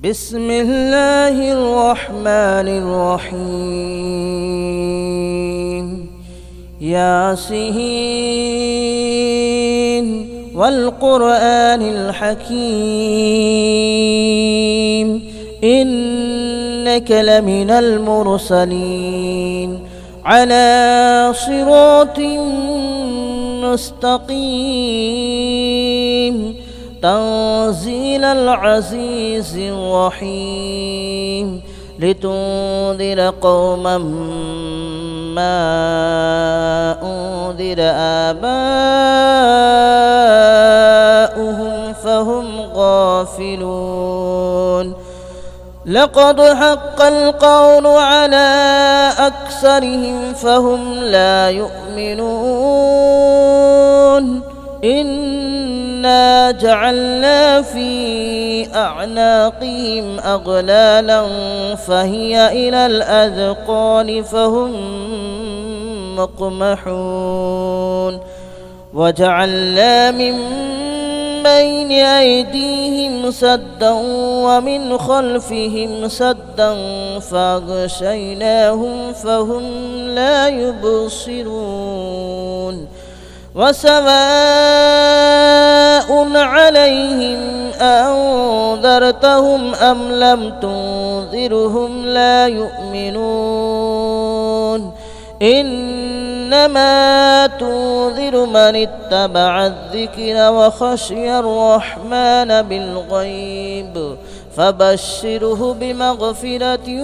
بسم الله الرحمن الرحيم ياسين والقرآن الحكيم إنك لمن المرسلين على صراط مستقيم تنزيل العزيز الرحيم لتنذر قوما ما أنذر آباؤهم فهم غافلون لقد حق القول على أكثرهم فهم لا يؤمنون إنا جعلنا في أعناقهم أغلالا فهي إلى الأذقان فهم مقمحون وجعلنا من بين أيديهم سدا ومن خلفهم سدا فأغشيناهم فهم لا يبصرون وسواء عليهم أنذرتهم أم لم تنذرهم لا يؤمنون إنما تنذر من اتبع الذكر وخشي الرحمن بالغيب فبشره بمغفرة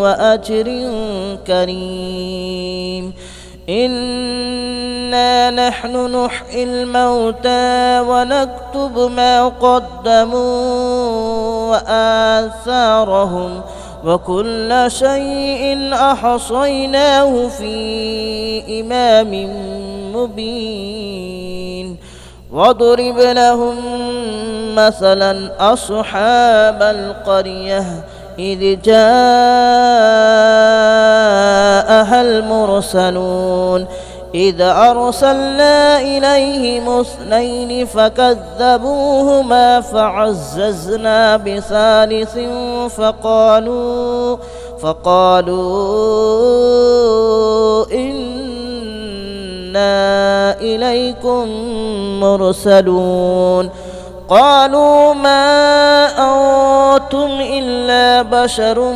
وأجر كريم إنا نحن نحيي الموتى ونكتب ما قدموا وآثارهم وكل شيء أحصيناه في إمام مبين واضرب لهم مثلا أصحاب القرية إذ جاءها المرسلون إذ أرسلنا إليهم اثنين فكذبوهما فعززنا بثالث فقالوا إنا إليكم مرسلون قالوا ما أنتم إلا بشر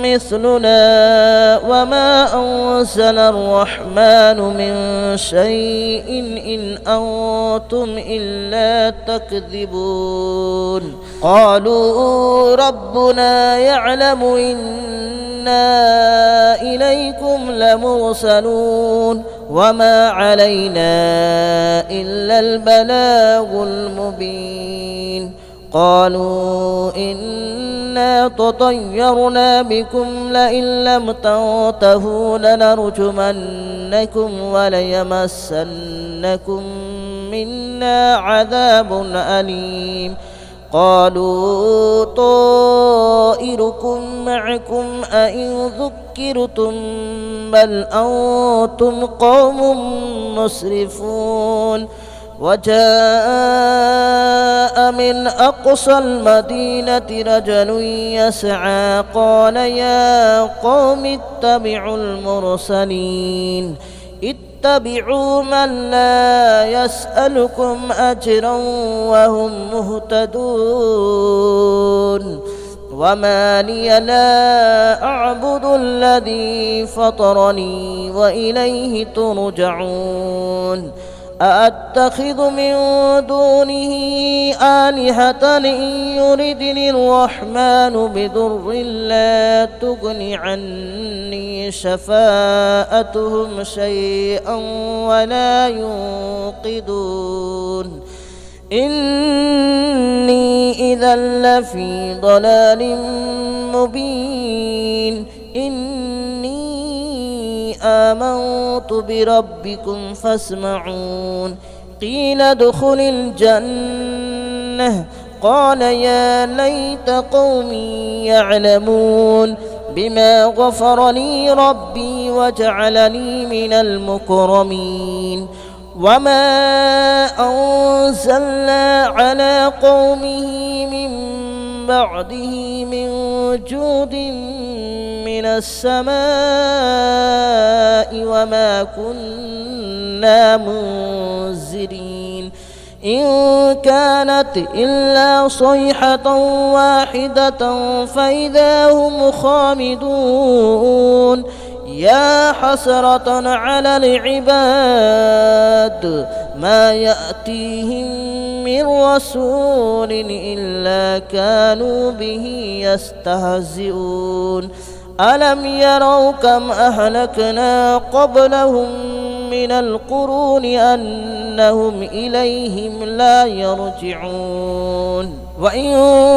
مثلنا وما أنزل الرحمن من شيء إن أنتم إلا تكذبون قالوا ربنا يعلم إنا إليكم لمرسلون وما علينا إلا البلاغ المبين قالوا إنا تطيرنا بكم لئن لم تنتهوا لنرجمنكم وليمسنكم منا عذاب أليم قالوا طائركم معكم أئن ذكرتم بل أنتم قوم مسرفون وجاء من أقصى المدينة رجل يسعى قال يا قوم اتبعوا المرسلين اتبعوا من لا يسألكم أجرا وهم مهتدون وما لي لا أعبد الذي فطرني وإليه ترجعون أأتخذ من دونه آلهة إن يردني الرحمن بضر لا تغن عني شفاءتهم شيئا ولا ينقذون إني إذا لفي ضلال مبين آمنت بربكم فاسمعون قيل ادخل الجنة قال يا ليت قومي يعلمون بما غفر لي ربي وجعلني من المكرمين وما أنزلنا على قومه من بعده من جود من السماء وما كنا منزلين إن كانت إلا صيحة واحدة فإذا هم خامدون يا حسرة على العباد ما يأتيهم من رسول إلا كانوا به يستهزئون ألم يروا كم أهلكنا قبلهم من القرون أنهم إليهم لا يرجعون وإن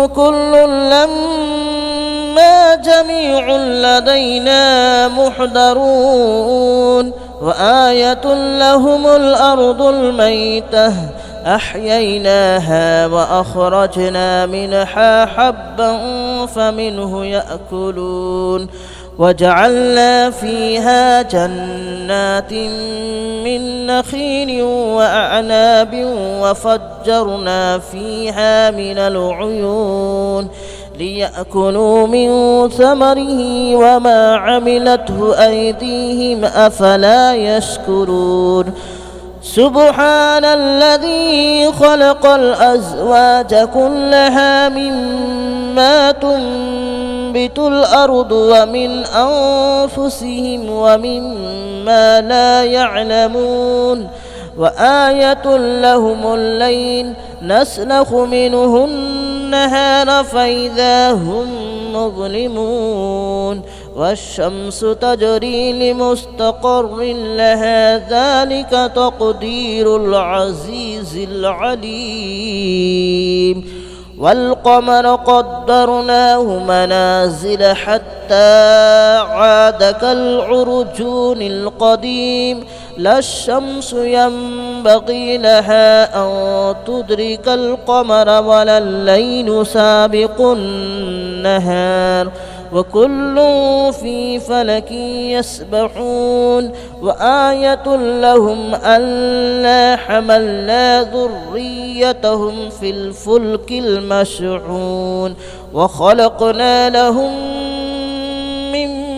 كل لما جميع لدينا محضرون وآية لهم الأرض الميتة أحييناها وأخرجنا منها حبا فمنه يأكلون وجعلنا فيها جنات من نخيل وأعناب وفجرنا فيها من العيون ليأكلوا من ثمره وما عملته أيديهم أفلا يشكرون سبحان الذي خلق الأزواج كلها مما تنبت الأرض ومن أنفسهم ومما لا يعلمون وآية لهم الليل نسلخ منه النهار فإذا هم مظلمون والشمس تجري لمستقر لها ذلك تقدير العزيز العليم والقمر قدرناه منازل حتى عاد كالعرجون القديم لا الشمس ينبغي لها أن تدرك القمر ولا الليل سابق النهار وكل في فلك يسبحون وآية لهم ألا حملنا ذريتهم في الفلك المشحون وخلقنا لهم من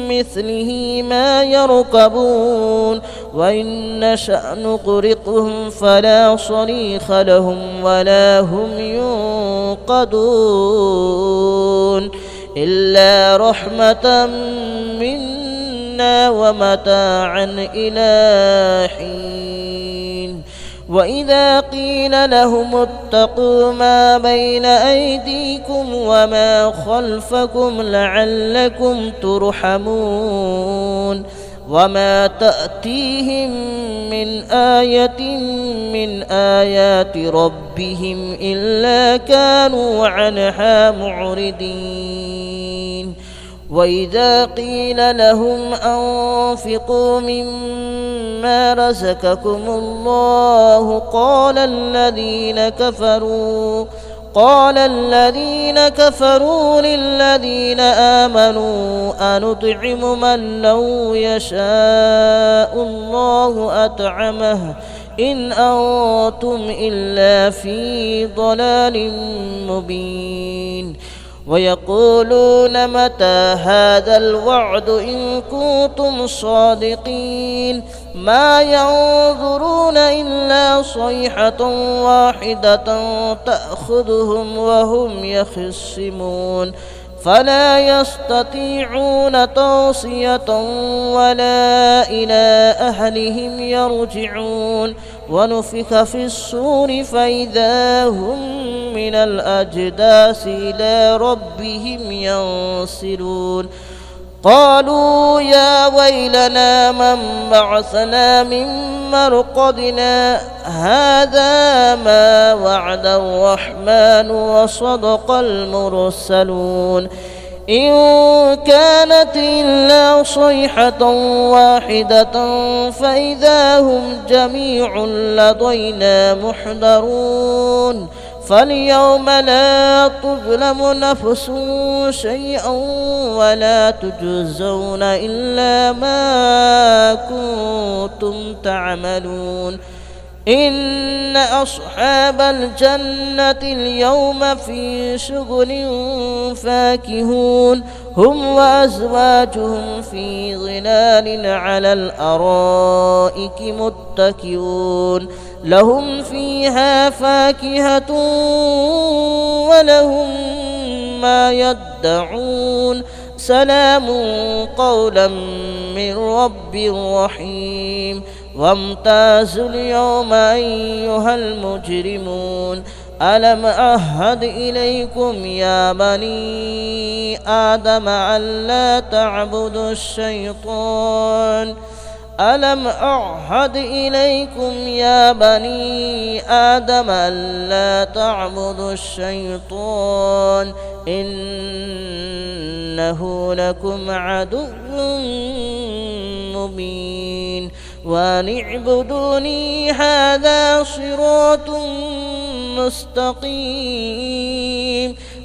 مثله ما يركبون وإن نشأ نغرقهم فلا صريخ لهم ولا هم ينقذون إلا رحمة منا ومتاعا إلى حين وإذا قيل لهم اتقوا ما بين أيديكم وما خلفكم لعلكم ترحمون وما تأتيهم من آية من آيات ربهم إلا كانوا عنها معرضين وإذا قيل لهم أنفقوا مما رزقكم الله قال الذين كفروا للذين آمنوا أنطعم من لو يشاء الله أطعمه إن أنتم إلا في ضلال مبين ويقولون متى هذا الوعد إن كنتم صادقين ما ينظرون إلا صيحة واحدة تأخذهم وهم يخصمون فلا يستطيعون توصية ولا إلى أهلهم يرجعون ونفخ في الصور فإذا هم من الأجداث إلى ربهم ينسلون قالوا يا ويلنا من بعثنا من مرقدنا هذا ما وعد الرحمن وصدق المرسلون إن كانت إلا صيحة واحدة فإذا هم جميع لدينا محضرون فاليوم لا تظلم نفس شيئا ولا تجزون إلا ما كنتم تعملون إن أصحاب الجنة اليوم في شغل فاكهون هم وأزواجهم في ظلال على الأرائك متكئون لهم فيها فاكهة ولهم ما يدعون سلام قولا من رب رحيم وامتازوا اليوم أيها المجرمون ألم أعهد إليكم يا بني آدم ألا تعبدوا الشيطان ألم أعهد إليكم يا بني آدم ألا تعبدوا الشيطان إنه لكم عدو مبين وأن اعبدوني هذا صراط مستقيم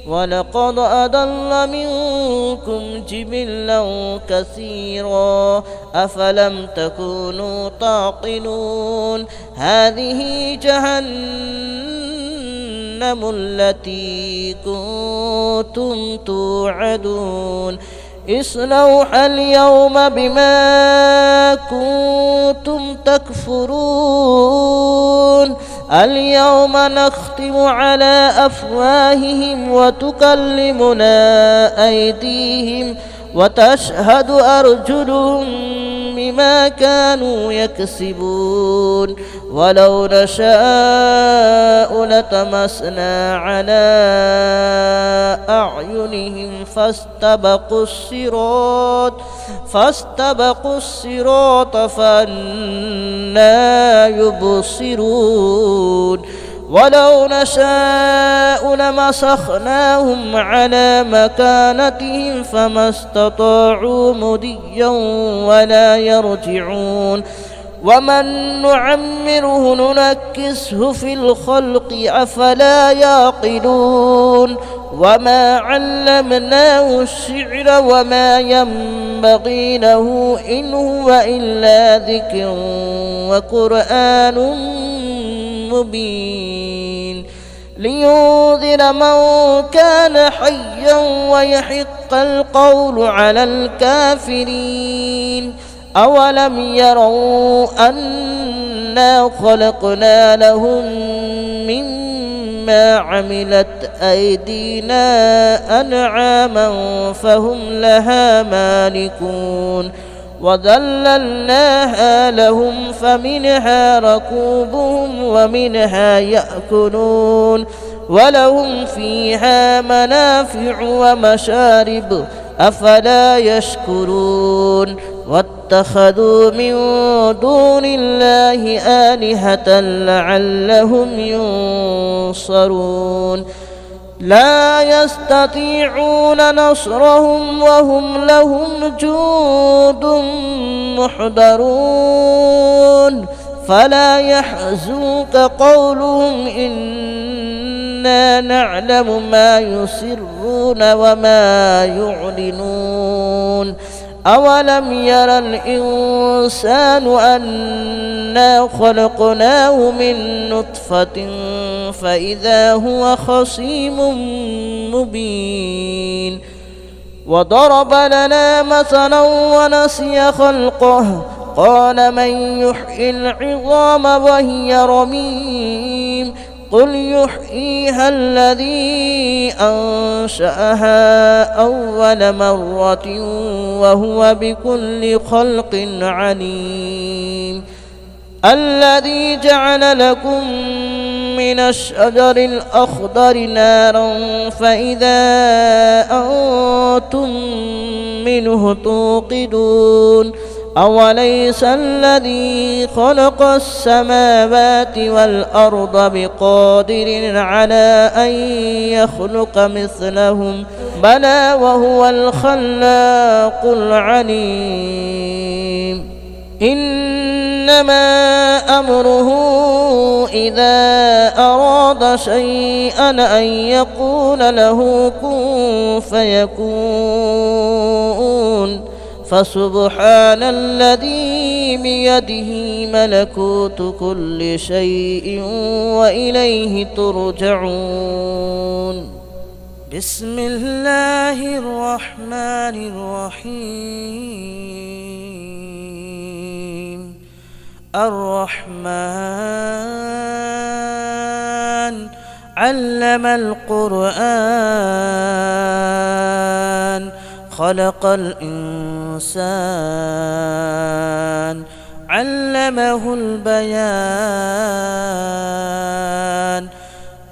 ولقد أضل منكم جبلا كثيرا أفلم تكونوا تعقلون هذه جهنم التي كنتم توعدون اصلوها اليوم بما كنتم تكفرون اليوم نختم على أفواههم وتكلمنا أيديهم وتشهد أرجلهم بما كانوا يكسبون ولو نشاء لطمسنا على أعينهم فاستبقوا الصراط فأنى يبصرون ولو نشاء لمسخناهم على مكانتهم فما استطاعوا مضيا ولا يرجعون ومن نعمره ننكسه في الخلق أفلا يعقلون وما علمناه الشعر وما ينبغي له إن هو إلا ذكر وقرآن مبين لينذر من كان حيا ويحق القول على الكافرين أولم يروا أنا خلقنا لهم مما عملت أيدينا أنعاما فهم لها مالكون وذللناها لهم فمنها ركوبهم ومنها يأكلون ولهم فيها منافع ومشارب أفلا يشكرون واتخذوا من دون الله آلهة لعلهم ينصرون لا يستطيعون نصرهم وهم لهم جند محضرون فلا يحزنك قولهم إنا نعلم ما يسرون وما يعلنون أولم ير الإنسان أنا خلقناه من نطفة فإذا هو خصيم مبين وضرب لنا مثلا ونسي خلقه قال من يحيي العظام وهي رميم قل يحييها الذي أنشأها أول مرة وهو بكل خلق عليم الذي جعل لكم من الشجر الأخضر نارا فإذا أنتم منه توقدون أوليس الذي خلق السماوات والأرض بقادر على أن يخلق مثلهم بلى وهو الخلاق العليم إنما أمره إذا أراد شيئا أن يقول له كن فيكون فسبحان الذي بيده ملكوت كل شيء وإليه ترجعون. بسم الله الرحمن الرحيم. الرحمن علم القرآن خلق الإنسان علمه البيان.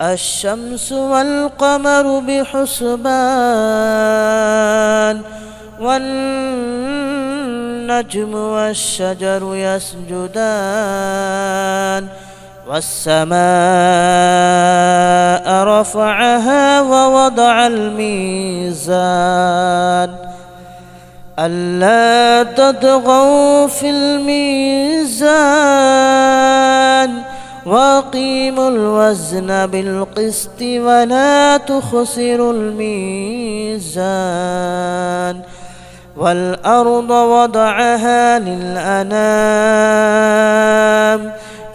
الشمس والقمر بحسبان والنجم والشجر يسجدان. والسماء رفعها ووضع الميزان ألا تطغوا في الميزان وأقيموا الوزن بالقسط ولا تخسروا الميزان. والأرض وضعها للأنام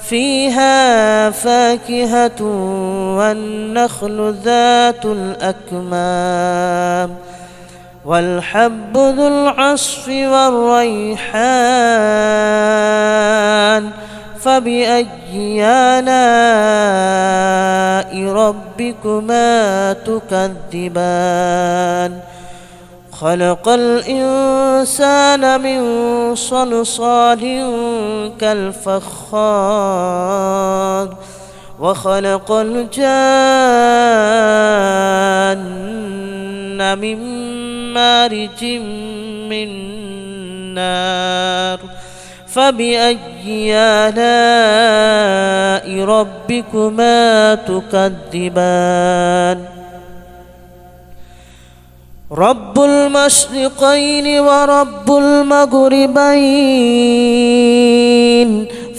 فيها فاكهة والنخل ذات الأكمام والحب ذو العصف والريحان. فبأي آلاء ربكما تكذبان. خلق الإنسان من صلصال كالفخار وخلق الجان من مارج من نار. فبأي آلاء ربكما تكذبان. رب المشرقين ورب المغربين.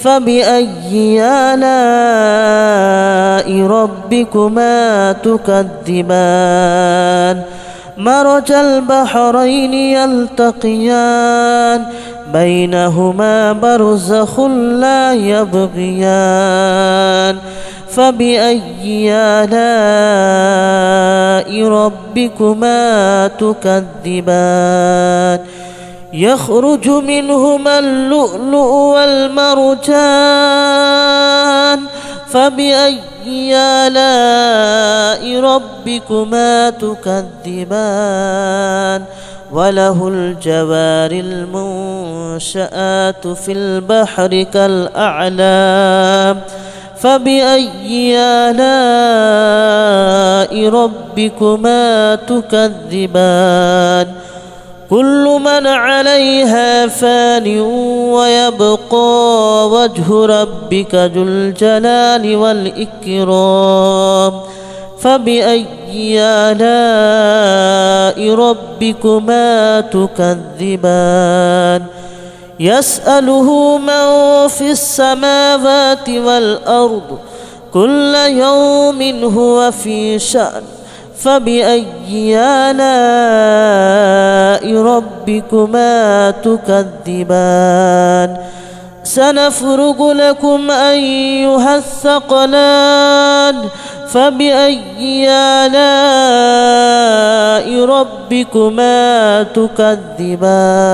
فبأي آلاء ربكما تكذبان. مرج البحرين يلتقيان بينهما برزخ لا يبغيان. فبأي آلاء ربكما تكذبان. يخرج منهما اللؤلؤ والمرجان. فبأي آلاء ربكما تكذبان. وله الجوار المنشآت في البحر كالأعلام. فبأي آلاء ربكما تكذبان. كل من عليها فان ويبقى وجه ربك ذو الجلال والإكرام. فبأي آلاء ربكما تكذبان. يسأله من في السماوات والأرض كل يوم هو في شأن. فبأي آلاء ربكما تكذبان. سنفرغ لكم أيها الثقلان. فبأي آلاء ربكما تكذبان.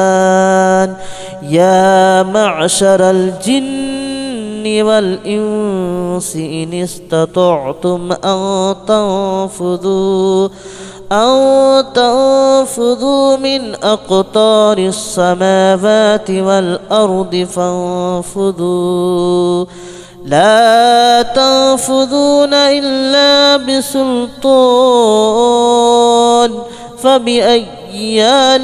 يا معشر الجن والإنس إن استطعتم أن تنفذوا من أقطار السماوات والأرض فانفذوا لا تنفذون إلا بسلطان. فبأي آلاء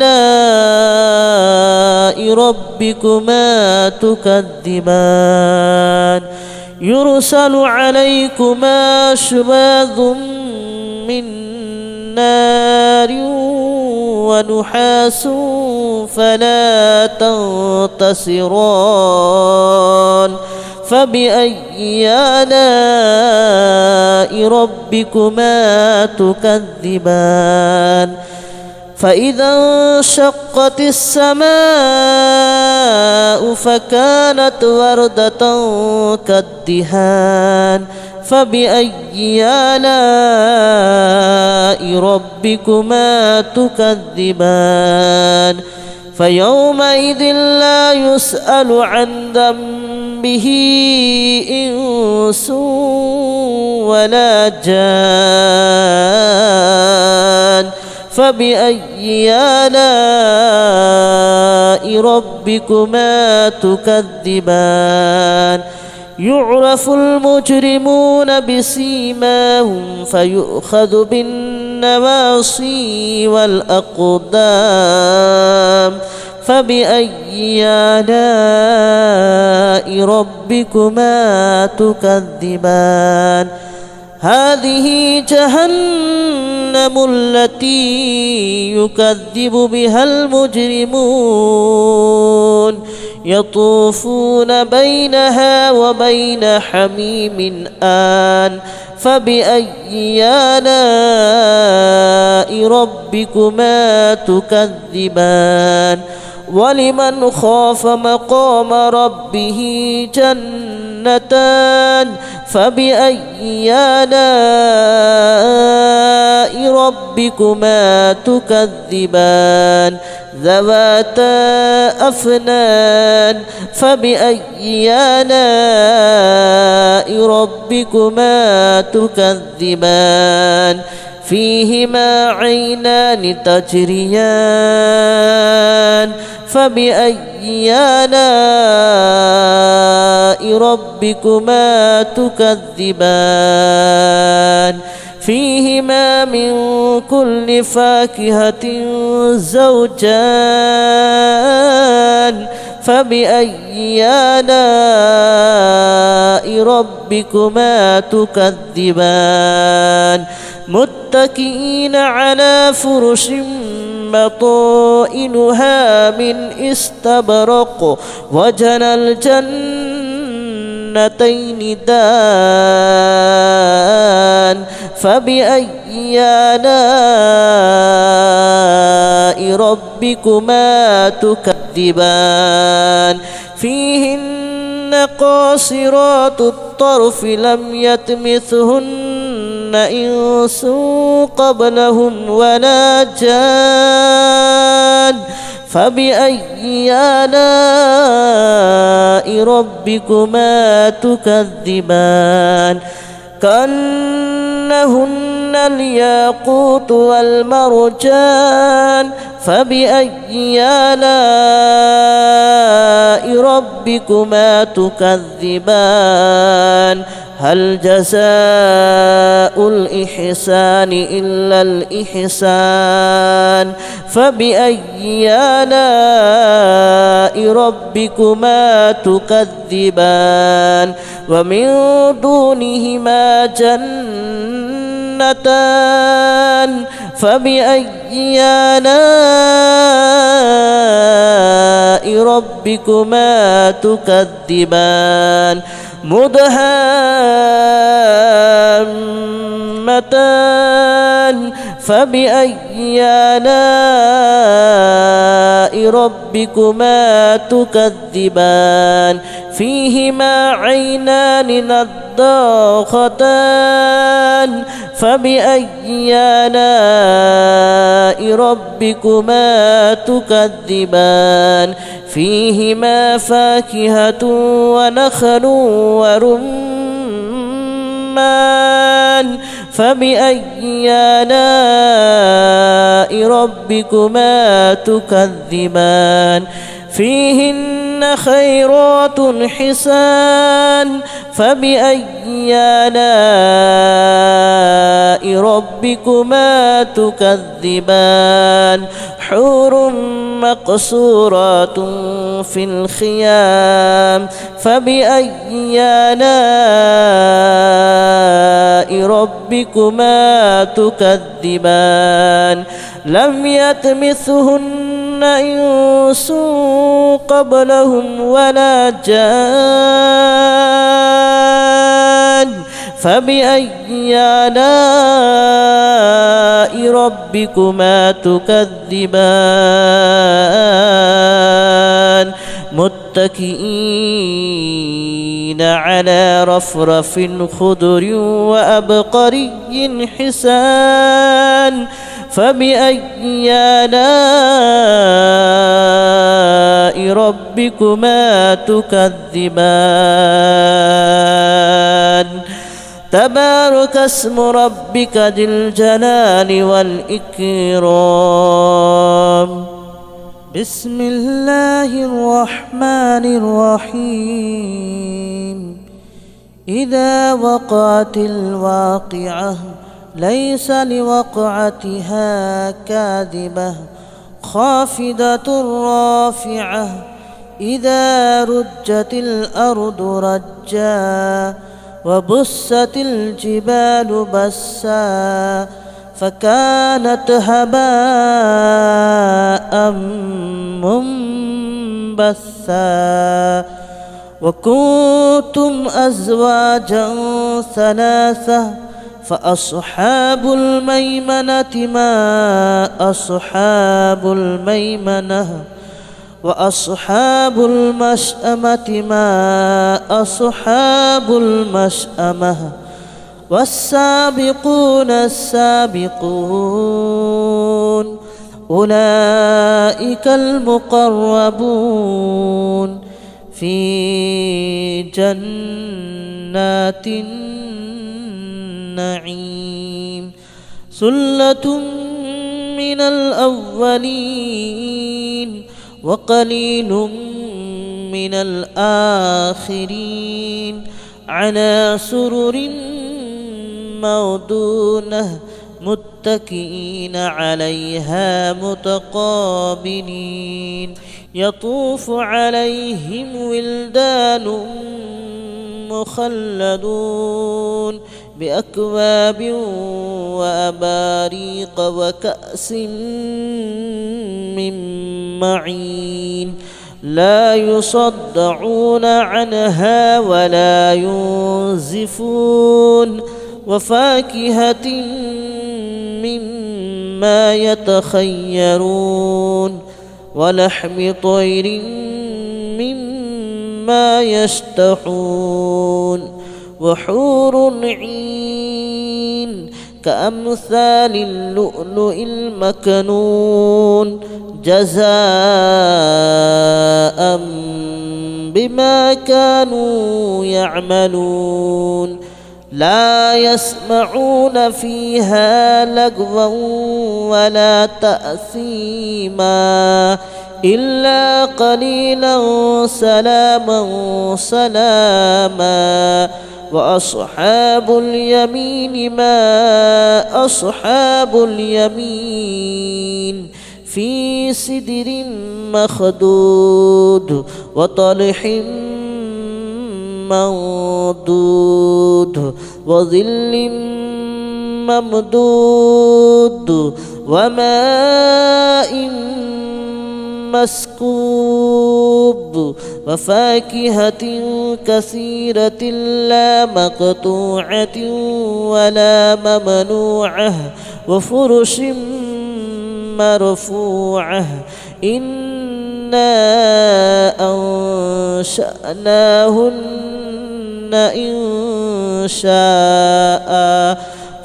ربكما تكذبان. يرسل عليكما شواظ من نار ونحاس فلا تنتصران. فبأي آلاء ربكما تكذبان. فإذا انشقت السماء فكانت وردة كالدهان فبأي آلاء ربكما تكذبان فيومئذ لا يسأل عن ذنبه إنس ولا جان فبأي آلاء ربكما تكذبان يعرف المجرمون بسيماهم فيؤخذ بالنواصي والأقدام فبأي آلاء ربكما تكذبان هذه جهنم التي يكذب بها المجرمون يطوفون بينها وبين حميم آن فبأي آلاء ربكما تكذبان ولمن خاف مقام ربه جنتان فبأي آلاء ربكما تكذبان ذواتا أفنان فبأي آلاء ربكما تكذبان فيهما عينان تجريان فبأي آلاء ربكما تكذبان فيهما من كل فاكهة زوجان فبأي آلاء ربكما تكذبان متكئين على فرش بطائنها من استبرق وجنى الجنتين دان فبأي آلاء ربكما تكذبان فيهن قاصرات الطرف لم يطمثهن إنس قبلهم ولا جان فبأي آلاء ربكما تكذبان كأنهن الياقوت والمرجان فبأي آلاء ربكما تكذبان هل جزاء الإحسان إلا الإحسان فبأي آلاء ربكما تكذبان ومن دونهما جنتان فبأي آلاء ربكما تكذبان مدهامتان فبأي آلاء ربكما تكذبان فيهما عينان نضاختان فبأي آلاء ربكما تكذبان فيهما فاكهة ونخل ورمان فبأي آلاء ربكما تكذبان فيهن خيرات حسان فبأي آلاء ربكما تكذبان حور مقصورات في الخيام فبأي آلاء ربكما تكذبان لم يطمثهن إنس قبلهم ولا جان فبأي آلاء ربكما تكذبان متكئين على رفرف خضر وأبقري حسان فبأي آلاء ربكما تكذبان تبارك اسم ربك ذي الجلال والإكرام بسم الله الرحمن الرحيم إذا وقعت الواقعة ليس لوقعتها كاذبة خافضة رافعة إذا رجت الأرض رجا وبست الجبال بسا فكانت هباء منبثا وكنتم أزواجا ثلاثة فأصحاب الميمنة ما أصحاب الميمنة وأصحاب المشأمة ما أصحاب المشأمة والسابقون السابقون أولئك المقربون في جنات النعيم ثلة من الأولين وقليل من الآخرين على سرر موضونة متكئين عليها متقابلين يطوف عليهم ولدان مخلدون بأكواب وأباريق وكأس من معين لا يصدعون عنها ولا ينزفون وفاكهة مما يتخيرون ولحم طير مما يشتهون وحور عين كأمثال اللؤلؤ المكنون جزاء بما كانوا يعملون لا يسمعون فيها لغوا ولا تأثيما إلا قليلا سلاما سلاما وأصحاب اليمين ما أصحاب اليمين في سدر مخدود وطلح منضود وظل ممدود وماء مسكوب وفاكهة كثيرة لا مقطوعة ولا ممنوعة وفرش مرفوعة إنا أنشأناهن إن شاء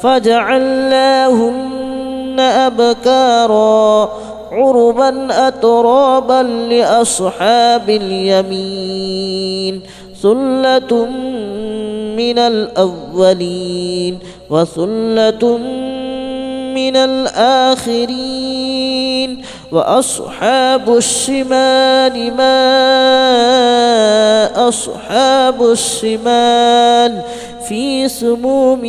فجعلناهن أبكارا عربا أترابا لأصحاب اليمين ثلة من الأولين وثلة من الآخرين وأصحاب الشمال ما أصحاب الشمال في سموم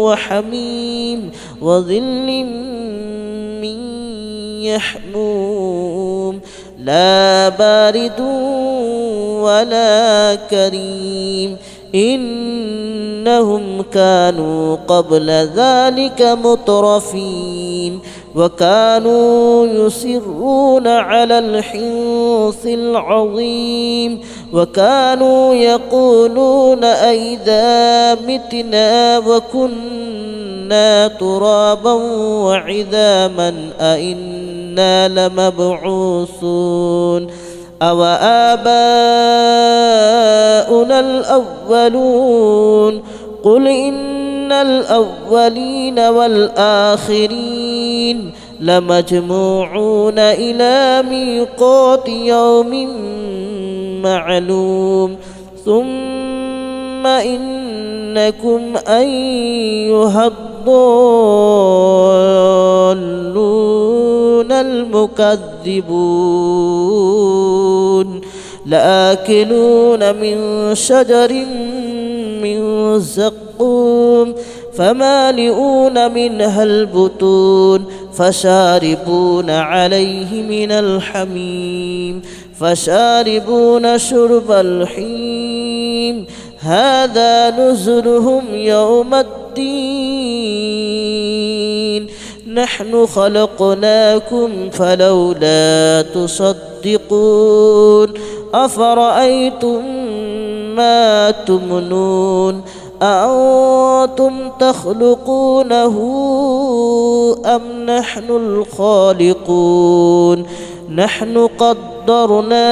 وحميم وظل من يحموم لا بارد ولا كريم إنهم كانوا قبل ذلك مترفين وكانوا يصرون على الحنث العظيم وكانوا يقولون أئذا متنا وكنا كنا ترابا وعظاما أئنا لمبعوثون أو آباؤنا الأولون قل إن الأولين والآخرين لمجموعون إلى ميقات يوم معلوم ثم إنكم أيها الضالون المكذبون لآكلون من شجر من زقوم فمالئون منها البطون فشاربون عليه من الحميم فشاربون شرب الحميم هذا نزلهم يوم الدين نحن خلقناكم فلولا تصدقون أفرأيتم ما تمنون أأنتم تخلقونه أم نحن الخالقون نحن قدرنا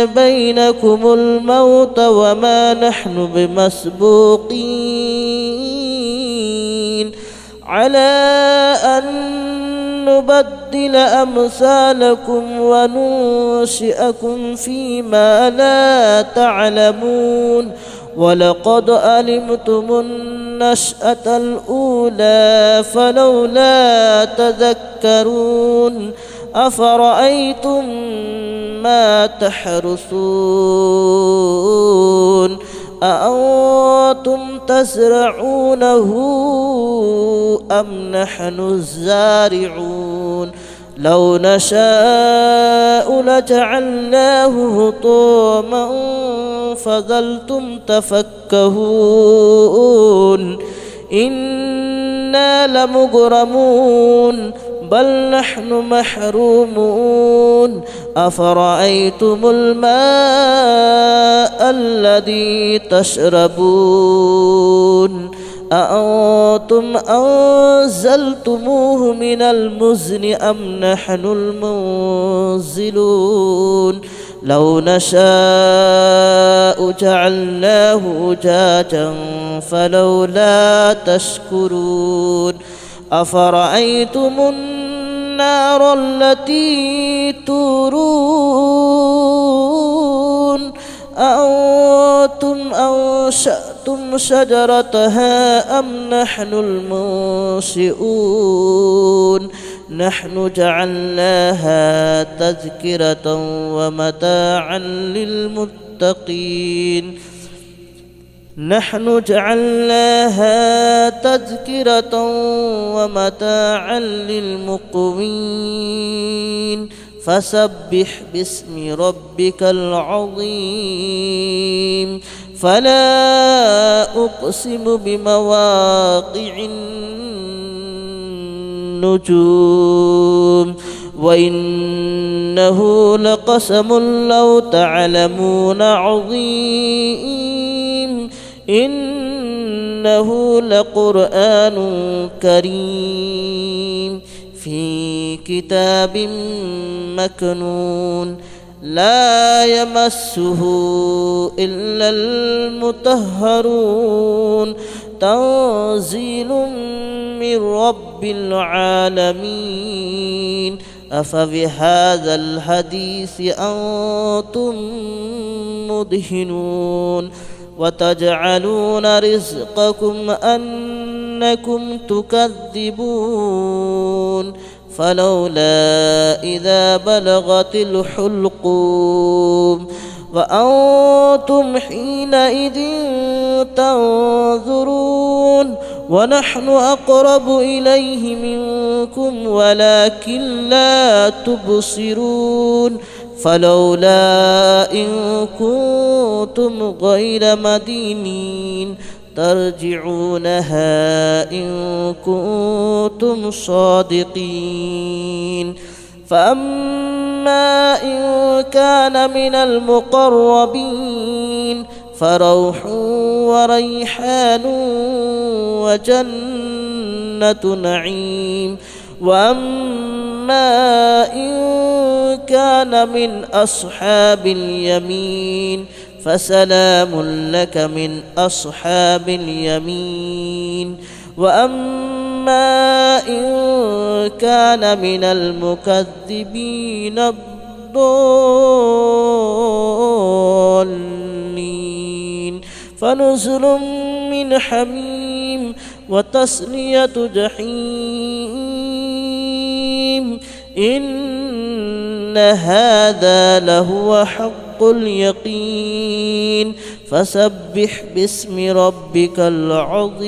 بينكم الموت وما نحن بمسبوقين على أن نبدل أمثالكم وننشئكم فيما لا تعلمون ولقد علمتم النشأة الأولى فلولا تذكرون أفرأيتم ما تحرثون أأنتم تزرعونه أم نحن الزارعون لو نشاء لجعلناه هطاما فظلتم تفكهون إنا لمغرمون بل نحن محرومون أفرأيتم الماء الذي تشربون أأنتم أنزلتموه من المزن أم نحن المنزلون لو نشاء جعلناه أجاجا فلولا تشكرون أفرأيتم النار التي تورون أأنتم أنشأتم شجرتها أم نحن المنشئون نحن جعلناها تذكرة ومتاعا للمتقين نحن جعلناها تذكرة ومتاعا للمقوين فسبح باسم ربك العظيم فلا أقسم بمواقع النجوم وإنه لقسم لو تعلمون عظيم إنه لقرآن كريم في كتاب مكنون لا يمسه إلا المطهرون تنزيل من رب العالمين أفبهذا الحديث أنتم مدهنون وتجعلون رزقكم أنكم تكذبون فلولا إذا بلغت الحلقوم وأنتم حينئذ تنظرون ونحن أقرب إليه منكم ولكن لا تبصرون فلولا إن كنتم غير مدينين ترجعونها إن كنتم صادقين فأما إن كان من المقربين فروح وريحان وجنة جنة نعيم وأما إن كان من أصحاب اليمين فسلام لك من أصحاب اليمين وأما إن كان من المكذبين الضالين فنزل من حميم وتصلية جحيم إن هذا لهو حق اليقين فسبح باسم ربك العظيم.